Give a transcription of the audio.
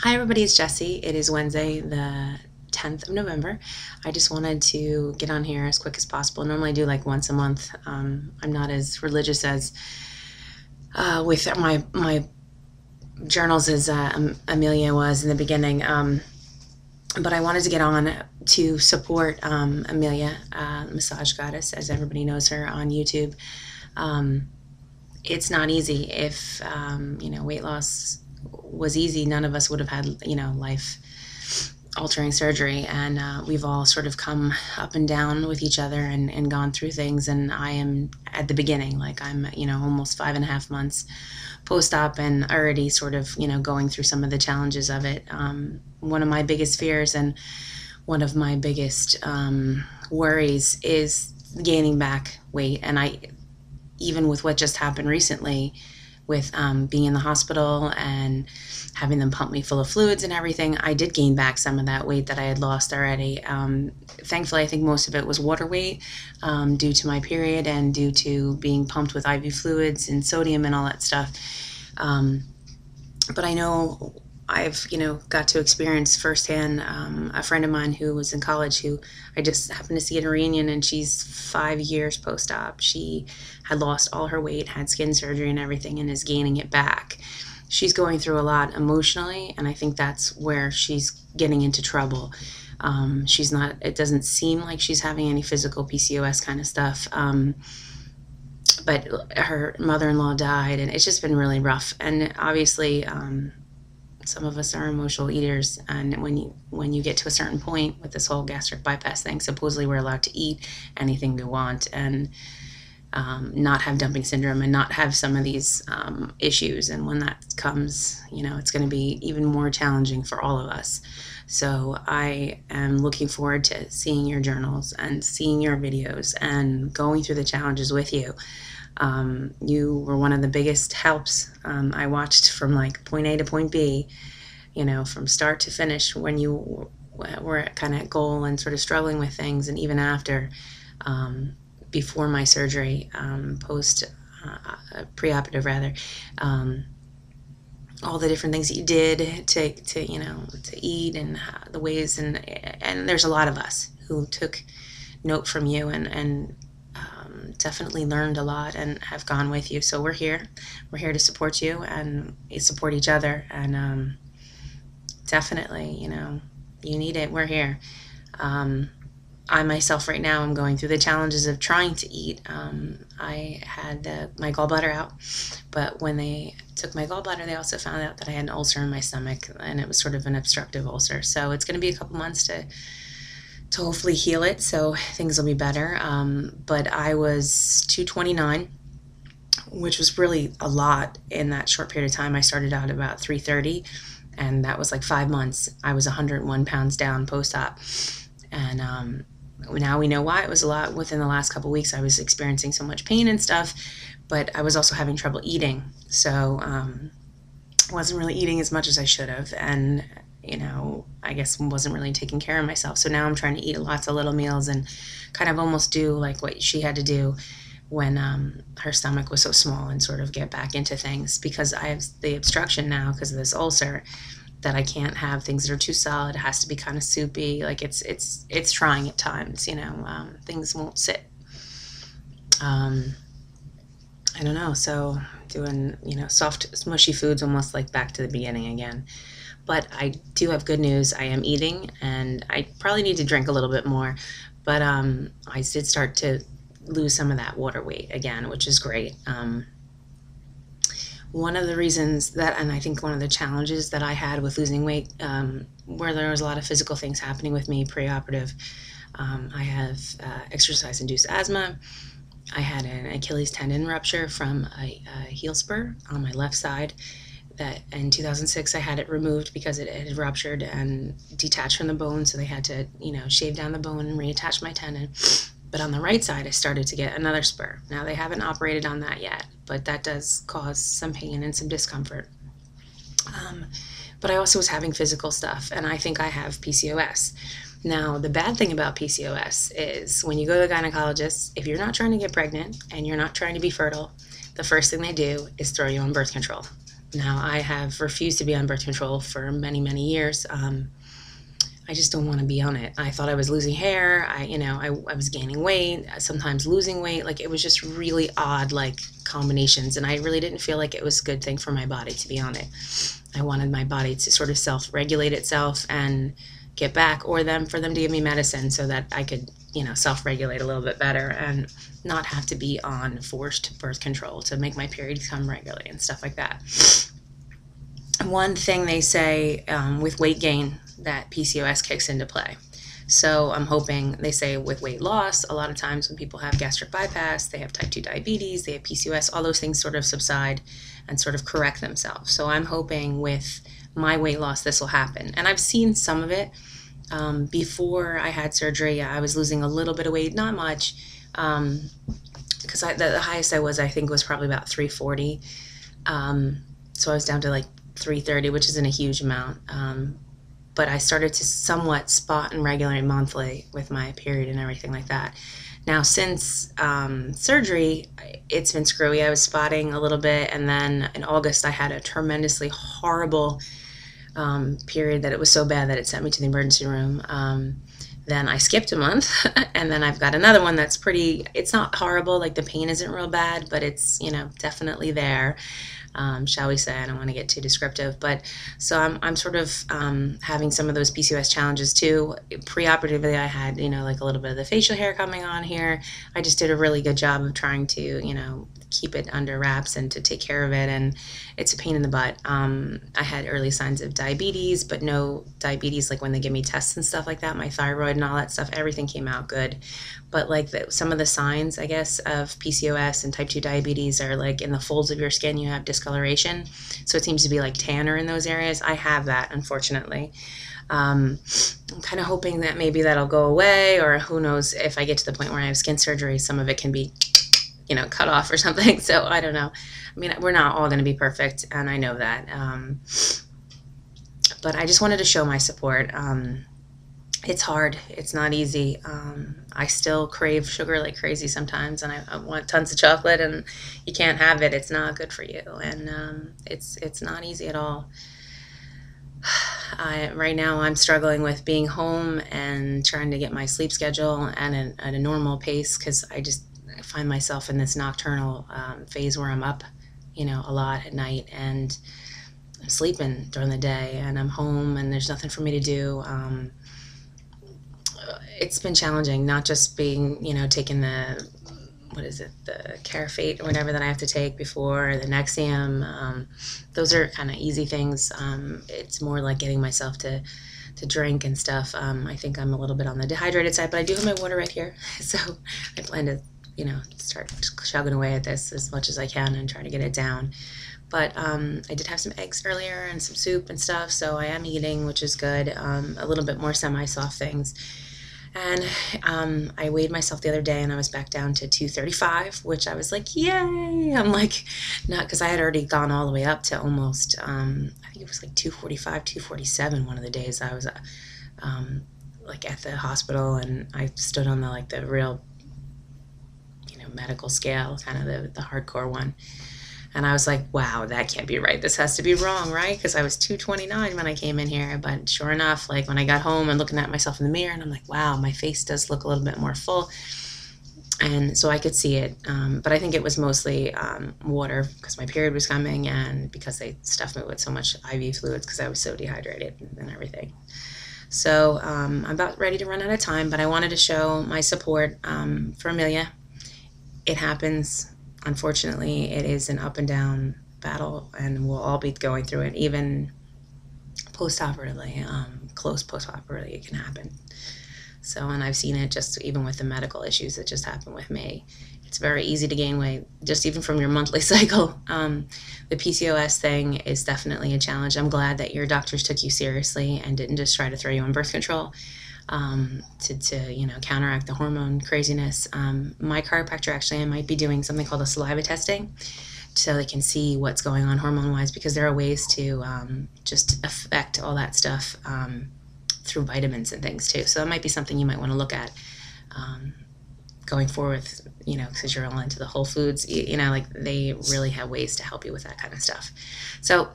Hi everybody, it's Jessie. It is Wednesday, the 10th of November. I just wanted to get on here as quick as possible. Normally I do like once a month. I'm not as religious as with my journals as Amelia was in the beginning. But I wanted to get on to support Amelia, massage goddess, as everybody knows her on YouTube. It's not easy. If weight loss was easy, none of us would have had life altering surgery, and we've all sort of come up and down with each other and gone through things, and I am at the beginning. Like, I'm almost 5.5 months post-op and already sort of going through some of the challenges of it. One of my biggest fears and one of my biggest worries is gaining back weight, and even with what just happened recently with being in the hospital and having them pump me full of fluids and everything, I did gain back some of that weight that I had lost already. Thankfully, I think most of it was water weight due to my period and due to being pumped with IV fluids and sodium and all that stuff. But I know I've got to experience firsthand a friend of mine who was in college, who I just happened to see at a reunion, and she's 5 years post-op. She had lost all her weight, had skin surgery and everything, and is gaining it back. She's going through a lot emotionally, and I think that's where she's getting into trouble. It doesn't seem like she's having any physical PCOS kind of stuff. But her mother-in-law died, and it's just been really rough. And obviously, some of us are emotional eaters, and when you get to a certain point with this whole gastric bypass thing, supposedly we're allowed to eat anything we want and not have dumping syndrome and not have some of these issues. And when that comes, it's going to be even more challenging for all of us. So I am looking forward to seeing your journals and seeing your videos and going through the challenges with you. You were one of the biggest helps. I watched from like point A to point B, from start to finish, when you were kind of at goal and sort of struggling with things, and even after, before my surgery, preoperative rather, all the different things that you did to eat, and the ways, and there's a lot of us who took note from you and definitely learned a lot and have gone with you. So we're here to support you and support each other, and definitely, you need it. We're here. I myself right now am going through the challenges of trying to eat. I had my gallbladder out, but when they took my gallbladder, they also found out that I had an ulcer in my stomach, and it was sort of an obstructive ulcer. So it's going to be a couple months to hopefully heal it, so things will be better. But I was 229, which was really a lot in that short period of time. I started out about 330, and that was like 5 months. I was 101 pounds down post-op, and now we know why it was a lot. Within the last couple weeks, I was experiencing so much pain and stuff, but I was also having trouble eating, so wasn't really eating as much as I should have, and I guess wasn't really taking care of myself. So now I'm trying to eat lots of little meals and kind of almost do like what she had to do when her stomach was so small, and sort of get back into things, because I have the obstruction now because of this ulcer, that I can't have things that are too solid. It has to be kind of soupy. Like, it's trying at times, things won't sit. I don't know. So doing, soft, smushy foods, almost like back to the beginning again. But I do have good news. I am eating, and I probably need to drink a little bit more. But I did start to lose some of that water weight again, which is great. One of the reasons that, and I think one of the challenges that I had with losing weight, where there was a lot of physical things happening with me preoperative, I have exercise-induced asthma. I had an Achilles tendon rupture from a heel spur on my left side. That in 2006 I had it removed because it had ruptured and detached from the bone, so they had to shave down the bone and reattach my tendon. But on the right side I started to get another spur. Now they haven't operated on that yet, but that does cause some pain and some discomfort. But I also was having physical stuff, and I think I have PCOS. Now, the bad thing about PCOS is when you go to the gynecologist, if you're not trying to get pregnant and you're not trying to be fertile, the first thing they do is throw you on birth control. Now, I have refused to be on birth control for many, many years. I just don't want to be on it. I thought I was losing hair. I was gaining weight, sometimes losing weight. Like, it was just really odd, like, combinations. And I really didn't feel like it was a good thing for my body to be on it. I wanted my body to sort of self-regulate itself and get back, or for them to give me medicine so that I could, self-regulate a little bit better and not have to be on forced birth control to make my periods come regularly and stuff like that. One thing they say with weight gain, that PCOS kicks into play. So I'm hoping, they say with weight loss, a lot of times when people have gastric bypass, they have type 2 diabetes, they have PCOS, all those things sort of subside and sort of correct themselves. So I'm hoping with my weight loss, this will happen. And I've seen some of it. Before I had surgery, I was losing a little bit of weight, not much, because the highest I was, I think, was probably about 340. So I was down to like 330, which isn't a huge amount. But I started to somewhat spot and regulate monthly with my period and everything like that. Now, since surgery, it's been screwy. I was spotting a little bit, and then in August, I had a tremendously horrible period that it was so bad that it sent me to the emergency room. Then I skipped a month, and then I've got another one that's it's not horrible, like the pain isn't real bad, but it's, definitely there. Shall we say. I don't want to get too descriptive, but so I'm sort of having some of those PCOS challenges too. Preoperatively, I had, like a little bit of the facial hair coming on here. I just did a really good job of trying to, keep it under wraps and to take care of it, and it's a pain in the butt. I had early signs of diabetes, but no diabetes like when they give me tests and stuff like that. My thyroid and all that stuff, everything came out good. But like some of the signs, I guess, of PCOS and type 2 diabetes are like in the folds of your skin, you have discoloration. So it seems to be like tanner in those areas. I have that, unfortunately. I'm kind of hoping that maybe that'll go away, or who knows, if I get to the point where I have skin surgery, some of it can be cut off or something. So I don't know. I mean, we're not all going to be perfect, and I know that. But I just wanted to show my support. It's hard. It's not easy. I still crave sugar like crazy sometimes, and I want tons of chocolate, and you can't have it. It's not good for you, and it's not easy at all. Right now I'm struggling with being home and trying to get my sleep schedule and at a normal pace, because I find myself in this nocturnal phase where I'm up, a lot at night, and I'm sleeping during the day, and I'm home and there's nothing for me to do. It's been challenging, not just being, taking the Carafate or whatever that I have to take before, the Nexium. Those are kind of easy things. It's more like getting myself to drink and stuff. I think I'm a little bit on the dehydrated side, but I do have my water right here. So I plan to, start chugging away at this as much as I can and try to get it down. But I did have some eggs earlier and some soup and stuff, so I am eating, which is good. A little bit more semi-soft things. And I weighed myself the other day, and I was back down to 235, which I was like, yay! I'm like, not, because I had already gone all the way up to almost, I think it was like 245, 247 one of the days I was like at the hospital, and I stood on the real, medical scale, kind of the hardcore one. And I was like, wow, that can't be right. This has to be wrong, right? Because I was 229 when I came in here. But sure enough, like when I got home and looking at myself in the mirror, and I'm like, wow, my face does look a little bit more full. And so I could see it. But I think it was mostly water, because my period was coming, and because they stuffed me with so much IV fluids because I was so dehydrated and everything. So I'm about ready to run out of time, but I wanted to show my support for Amelia. It happens. Unfortunately, it is an up and down battle, and we'll all be going through it, even post-operatively, close post-operatively, it can happen. So, and I've seen it just even with the medical issues that just happened with me. It's very easy to gain weight, just even from your monthly cycle. The PCOS thing is definitely a challenge. I'm glad that your doctors took you seriously and didn't just try to throw you on birth control. To counteract the hormone craziness. My chiropractor, actually, I might be doing something called a saliva testing, so they can see what's going on hormone-wise, because there are ways to just affect all that stuff through vitamins and things too. So that might be something you might want to look at. going forward with, because you're all into the whole foods, like they really have ways to help you with that kind of stuff. So